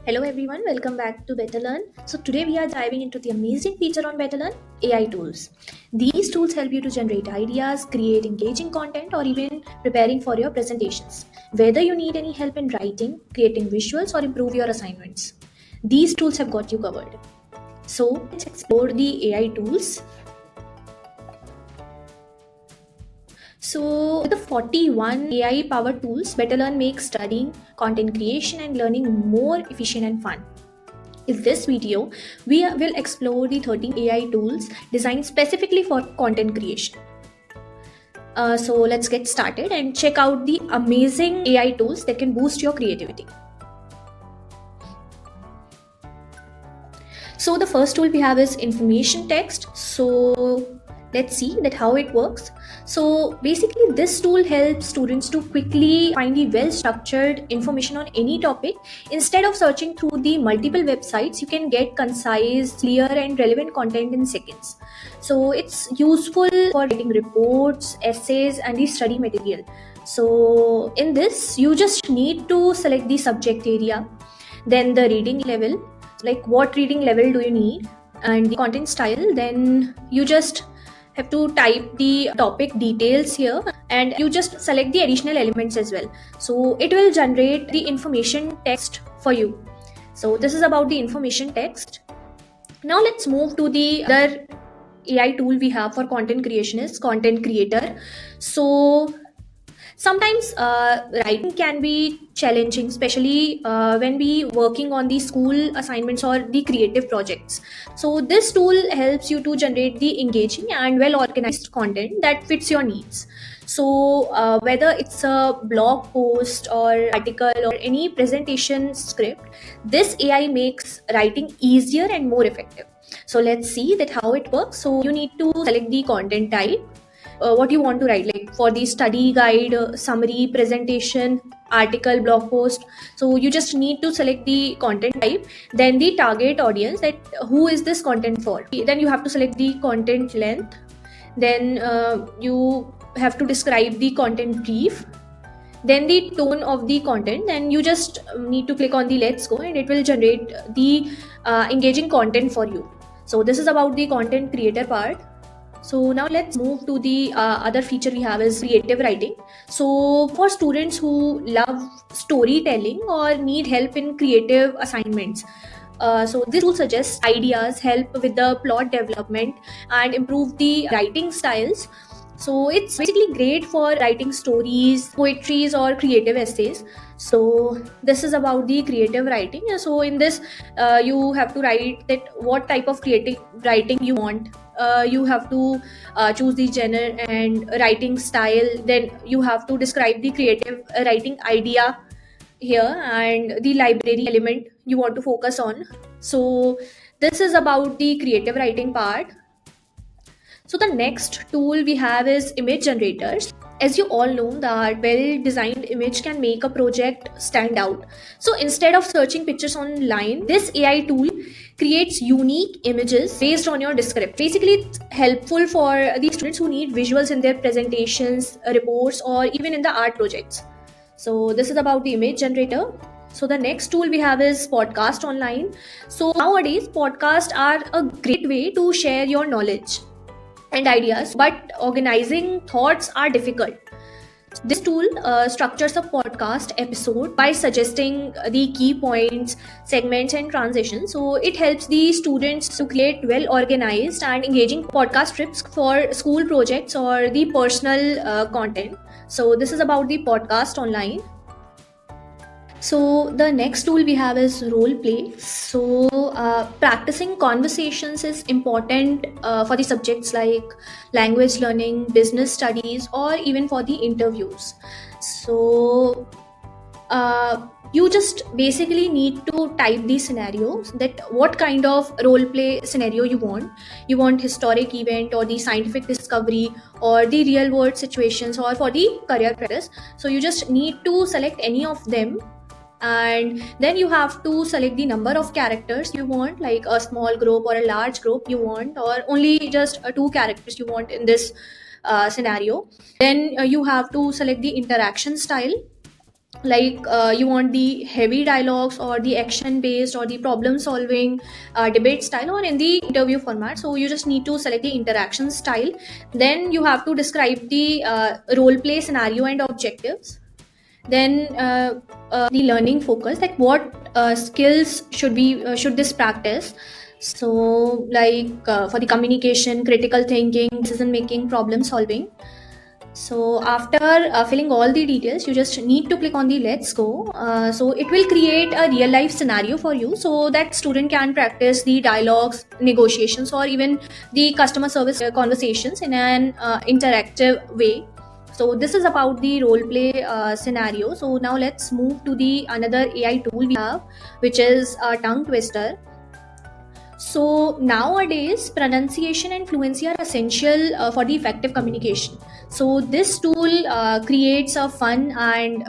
Hello everyone, welcome back to Better Learn. So today we are diving into the amazing feature on Better Learn, AI tools. These tools help you to generate ideas, create engaging content, or even preparing for your presentations. Whether you need any help in writing, creating visuals, or improve your assignments, these tools have got you covered. So let's explore the AI tools. So, with the 41 AI powered tools, Better Learn makes studying, content creation, and learning more efficient and fun. In this video, we will explore the 13 AI tools designed specifically for content creation. So let's get started and check out the amazing AI tools that can boost your creativity. So the first tool we have is information text. So let's see that how it works. So basically this tool helps students to quickly find the well structured information on any topic. Instead of searching through the multiple websites, you can get concise, clear and relevant content in seconds. So it's useful for writing reports, essays and the study material. So in this you just need to select the subject area, then the reading level, like what reading level do you need, and the content style. Then you just have to type the topic details here and you just select the additional elements as well, so it will generate the information text for you. So this is about the information text. Now let's move to the other AI tool we have for content creation is content creator. So sometimes writing can be challenging, especially when we working on the school assignments or the creative projects. So this tool helps you to generate the engaging and well organized content that fits your needs. So whether it's a blog post or article or any presentation script, this AI makes writing easier and more effective. So let's see that how it works. So you need to select the content type, what you want to write, like for the study guide, summary, presentation, article, blog post. So you just need to select the content type, then the target audience, that who is this content for. Then you have to select the content length, then you have to describe the content brief, then the tone of the content. Then you just need to click on the let's go and it will generate the engaging content for you. So this is about the content creator part. So now let's move to the other feature we have is creative writing. So for students who love storytelling or need help in creative assignments, so this tool suggests ideas, help with the plot development and improve the writing styles. So it's basically great for writing stories, poetries or creative essays. So this is about the creative writing. So in this you have to write that what type of creative writing you want. You have to choose the genre and writing style, then you have to describe the creative writing idea here and the library element you want to focus on. So this is about the creative writing part. So the next tool we have is image generators. As you all know that well designed image can make a project stand out. So instead of searching pictures online, this AI tool creates unique images based on your description. Basically, it's helpful for the students who need visuals in their presentations, reports, or even in the art projects. So this is about the image generator. So the next tool we have is podcast online. So nowadays podcasts are a great way to share your knowledge and ideas, but organizing thoughts are difficult. This tool structures a podcast episode by suggesting the key points, segments, and transitions. So it helps the students to create well organized and engaging podcast scripts for school projects or the personal content. So this is about the podcast online. So the next tool we have is role play. So practicing conversations is important for the subjects like language learning, business studies, or even for the interviews. So you just basically need to type these scenarios, that what kind of role play scenario you want. You want historic event or the scientific discovery or the real world situations or for the career practice. So you just need to select any of them, and then you have to select the number of characters you want, like a small group or a large group you want, or only just two characters you want in this scenario. Then you have to select the interaction style, like you want the heavy dialogues or the action based or the problem solving debate style or in the interview format. So you just need to select the interaction style. Then you have to describe the role play scenario and objectives. Then the learning focus, like what skills should this practice. So like for the communication, critical thinking, decision making, problem solving. So after filling all the details, you just need to click on the let's go. So it will create a real life scenario for you so that student can practice the dialogues, negotiations, or even the customer service conversations in an interactive way. So this is about the role play scenario. So now let's move to the another AI tool we have, which is a tongue twister. So nowadays, pronunciation and fluency are essential for the effective communication. So this tool creates a fun and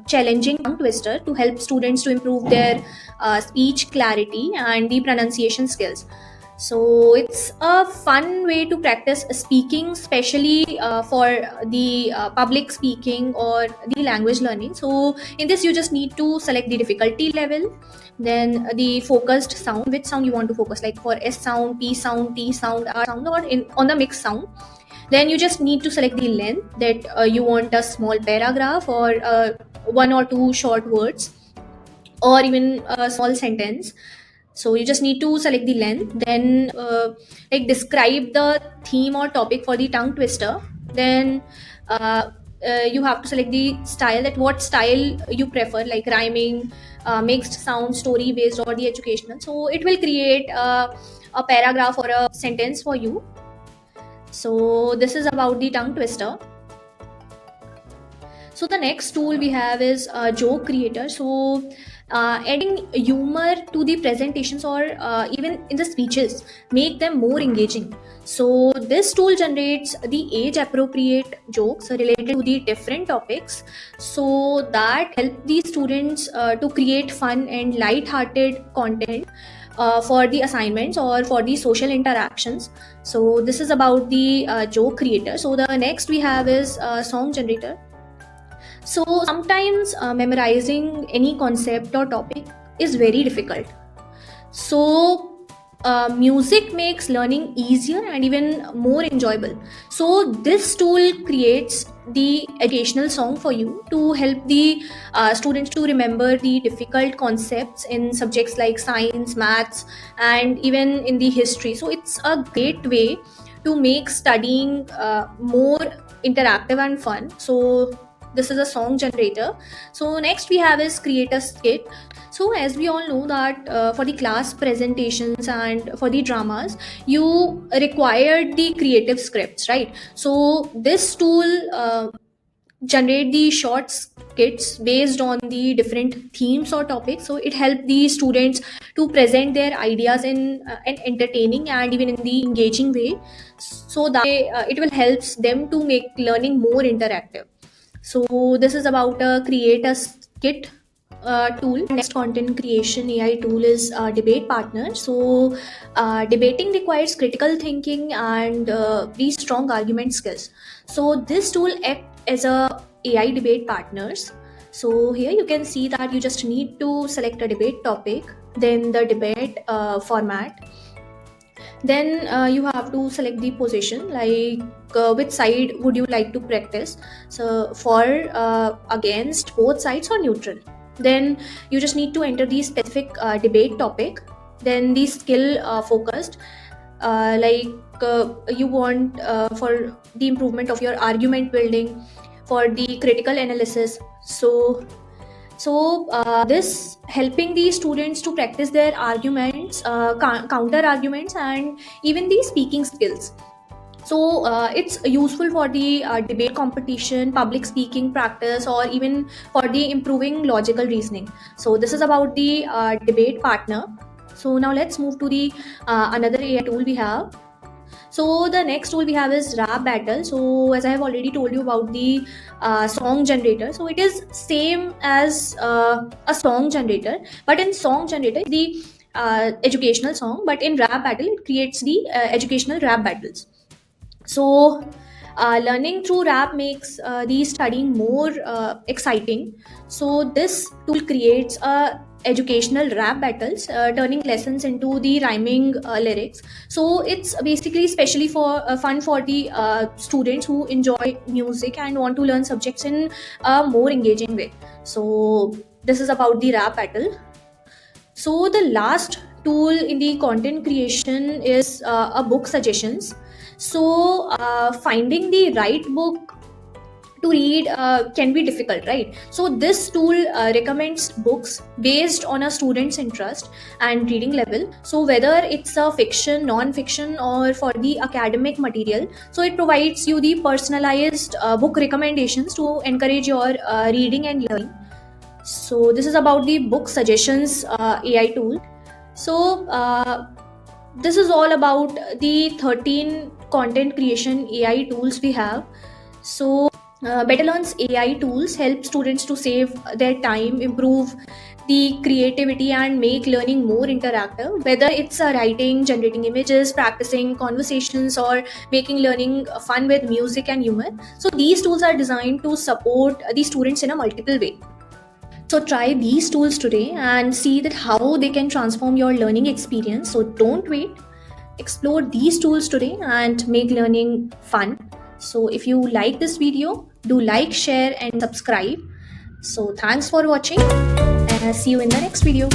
challenging tongue twister to help students to improve their speech clarity and the pronunciation skills. So it's a fun way to practice speaking, especially for the public speaking or the language learning. So in this, you just need to select the difficulty level, then the focused sound, which sound you want to focus, like for S sound, P sound, T sound, R sound, or in on the mixed sound. Then you just need to select the length, that you want a small paragraph or one or two short words or even a small sentence. So you just need to select the length, then like describe the theme or topic for the tongue twister. Then you have to select the style, that what style you prefer, like rhyming, mixed sound, story based, or the educational. So it will create a paragraph or a sentence for you. So this is about the tongue twister. So the next tool we have is joke creator. So adding humor to the presentations or even in the speeches make them more engaging. So this tool generates the age appropriate jokes related to the different topics, so that help the students to create fun and light-hearted content for the assignments or for the social interactions. So this is about the joke creator. So the next we have is song generator. So sometimes memorizing any concept or topic is very difficult. So music makes learning easier and even more enjoyable. So this tool creates the educational song for you to help the students to remember the difficult concepts in subjects like science, maths, and even in the history. So it's a great way to make studying more interactive and fun. So this is a song generator. So next we have is create a skit. So as we all know that for the class presentations and for the dramas, you required the creative scripts, right? So this tool generate the short skits based on the different themes or topics. So it helped the students to present their ideas in an entertaining and even in the engaging way, so that it will helps them to make learning more interactive. So this is about a create a skit tool. Next content creation AI tool is debate partner. So debating requires critical thinking and very strong argument skills. So this tool act as a AI debate partners. So here you can see that you just need to select a debate topic, then the debate format. Then you have to select the position, like which side would you like to practice. So for against, both sides, or neutral. Then you just need to enter the specific debate topic, then the skill focused, like you want for the improvement of your argument building, for the critical analysis. So this helping the students to practice their arguments, counter arguments, and even the speaking skills. So it's useful for the debate competition, public speaking practice, or even for the improving logical reasoning. So this is about the debate partner. So now let's move to the another AI tool we have. So the next tool we have is rap battle. So as I have already told you about the song generator, so it is same as a song generator, but in song generator the educational song, but in rap battle it creates the educational rap battles. So Learning through rap makes the studying more exciting. So this tool creates a educational rap battles, turning lessons into the rhyming lyrics. So it's basically especially for fun for the students who enjoy music and want to learn subjects in a more engaging way. So this is about the rap battle. So the last tool in the content creation is a book suggestions. So finding the right book to read can be difficult, right? So this tool recommends books based on a student's interest and reading level. So whether it's a fiction, non-fiction, or for the academic material, so it provides you the personalized book recommendations to encourage your reading and learning. So this is about the book suggestions AI tool. So this is all about the 13 content creation AI tools we have. So BetterLearn's AI tools help students to save their time, improve the creativity, and make learning more interactive. Whether it's writing, generating images, practicing conversations, or making learning fun with music and humor. So these tools are designed to support the students in a multiple way. So try these tools today and see that how they can transform your learning experience. So don't wait. Explore these tools today and make learning fun. So if you like this video, do like, share, and subscribe. So thanks for watching, and I'll see you in the next video.